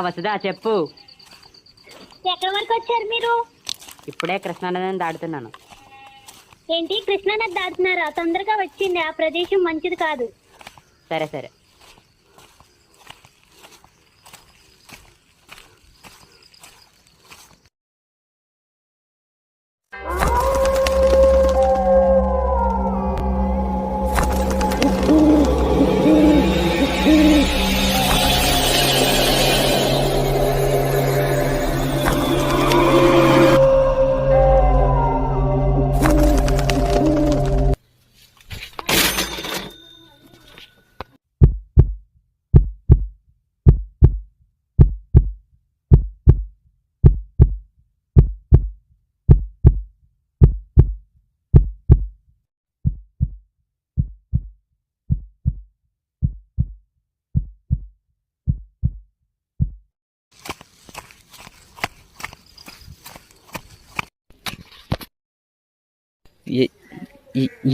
వసుదా చెప్పు. ఎక్కడి వరకు వచ్చారు మీరు? ఇప్పుడే కృష్ణానదిని దాడుతున్నాను. ఏంటి కృష్ణానది దాటుతున్నారా? తొందరగా వచ్చింది, ఆ ప్రదేశం మంచిది కాదు. సరే సరే.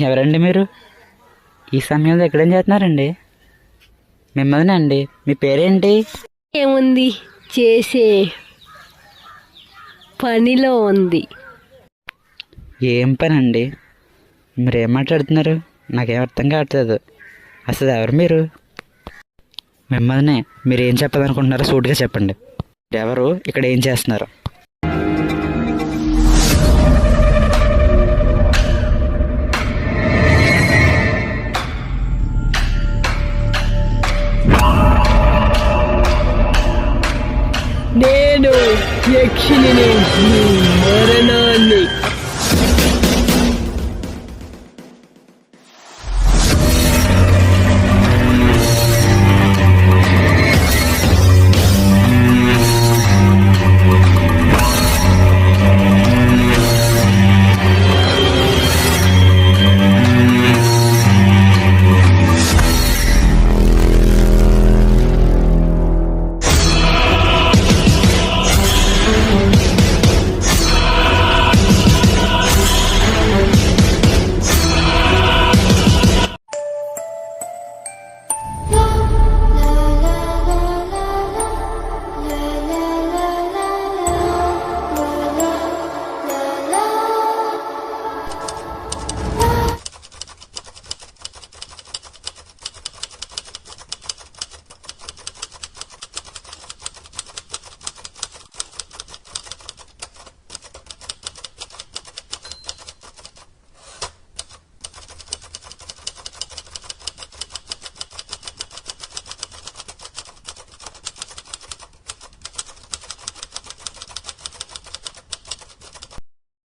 ఎవరండి మీరు? ఈ సమయంలో ఎక్కడేం చేస్తున్నారండి? మిమ్మల్ని అండి. మీ పేరేంటి? ఏముంది, చేసే పనిలో ఉంది. ఏం పని అండి? మీరు ఏం మాట్లాడుతున్నారు? నాకేం అర్థం కావట్లేదు. అసలు ఎవరు మీరు? మిమ్మల్ని. మీరు ఏం చెప్పాలనుకుంటున్నారో సూటిగా చెప్పండి. ఎవరు? ఇక్కడ ఏం చేస్తున్నారు? నేను యక్షిని, మరణాన్ని.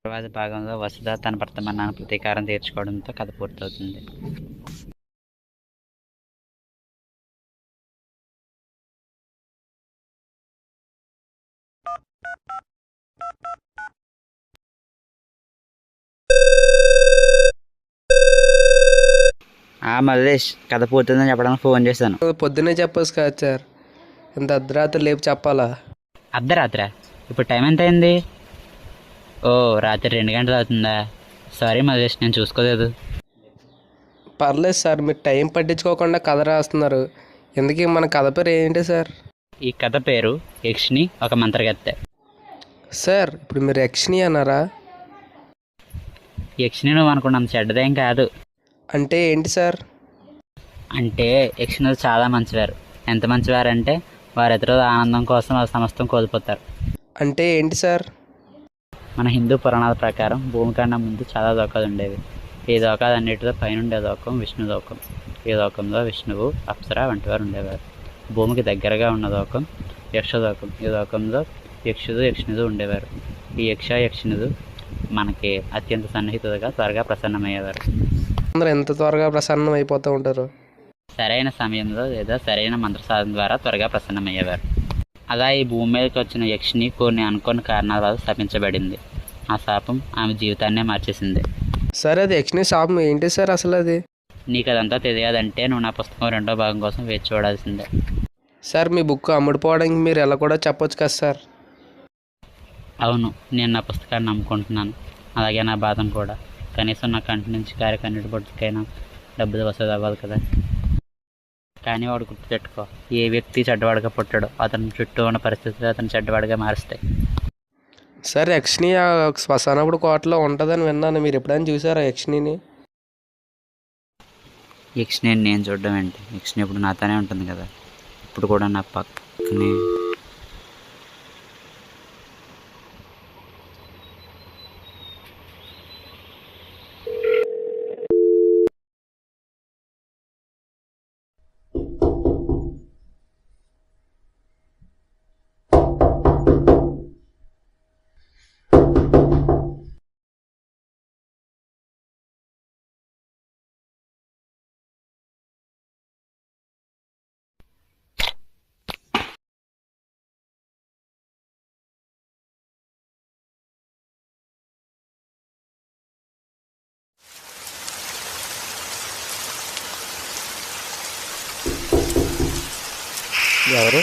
తర్వాత భాగంలో వసుధ తన భర్త మరణాన్ని ప్రతీకారం తీర్చుకోవడంతో కథ పూర్తవుతుంది. మల్లేష్, కథ పూర్తుందని చెప్పడానికి ఫోన్ చేశాను. పొద్దున్నే చెప్పొచ్చు కదా సార్, ఇంత అర్ధరాత్రి లేపు చెప్పాలా? అర్ధరాత్రా? ఇప్పుడు టైం ఎంత అయింది? ఓ, రాత్రి 2 గంటలు అవుతుందా? సారీ మల్లేష్, నేను చూసుకోలేదు. పర్లేదు సార్, మీరు టైం పట్టించుకోకుండా కథ రాస్తున్నారు. ఎందుకు మన కథ పేరు ఏంటి సార్? ఈ కథ పేరు యక్షిని, ఒక మంత్రగత్తె. సార్, ఇప్పుడు మీరు యక్షిని అన్నారా? యక్షిని నువ్వు అనుకున్నంత చెడ్డదేం కాదు. అంటే ఏంటి సార్? అంటే యక్షిణులు చాలా మంచివారు. ఎంత మంచివారంటే వారి ఇతరుల ఆనందం కోసం వారి సమస్తం కోల్పోతారు. అంటే ఏంటి సార్? మన హిందూ పురాణాల ప్రకారం భూమి కన్నా ముందు చాలా లోకాలు ఉండేవి. ఈ లోకాలన్నిటిలో పైనుండే లోకం విష్ణు లోకం. ఈ లోకంలో విష్ణువు, అప్సర వంటి వారు ఉండేవారు. భూమికి దగ్గరగా ఉన్న లోకం యక్షలోకం. ఈ లోకంలో యక్షుడు, యక్షిణులు ఉండేవారు. ఈ యక్షిణులు మనకి అత్యంత సన్నిహితులుగా త్వరగా ప్రసన్నమయ్యేవారు. అందరూ ఎంత త్వరగా ప్రసన్నం అయిపోతూ ఉంటారు? సరైన సమయంలో లేదా సరైన మంత్ర సాధన ద్వారా త్వరగా ప్రసన్నమయ్యేవారు. అలా ఈ భూమి మీదకి వచ్చిన యక్షిని కొన్ని అనుకోని కారణాల వల్ల శపించబడింది. ఆ శాపం ఆమె జీవితాన్నే మార్చేసింది. సరే, అది యక్షిని శాపం ఏంటి సార్ అసలు? అది నీకు అదంతా తెలియాలంటే నువ్వు నా పుస్తకం 2వ భాగం కోసం వేచి చూడాల్సిందే. సార్, మీ బుక్ అమ్ముడుపోవడానికి మీరు ఎలా కూడా చెప్పొచ్చు కదా సార్? అవును, నేను నా పుస్తకాన్ని నమ్ముకుంటున్నాను, అలాగే నా బాధను కూడా. కనీసం నా కంటి నుంచి కారే కన్నీటి బొట్టుకైనా డబ్బులు వసూలు అవ్వాలి కదా. కానీ వాడు గుర్తుపెట్టుకో, ఏ వ్యక్తి చెడ్డవాడిగా పుట్టాడో అతని చుట్టూ ఉన్న పరిస్థితులు అతను చెడ్డవాడిగా మారుస్తాయి. సార్ యక్షిని ఆ శ్మశానపుడు కోటలో ఉంటుందని విన్నాను. మీరు ఎప్పుడైనా చూసారా యక్షిని? యక్షిని నేను చూడడం ఏంటి, యక్షిని ఇప్పుడు నాతోనే ఉంటుంది కదా, ఇప్పుడు కూడా నా పక్కనే. ఎవరు?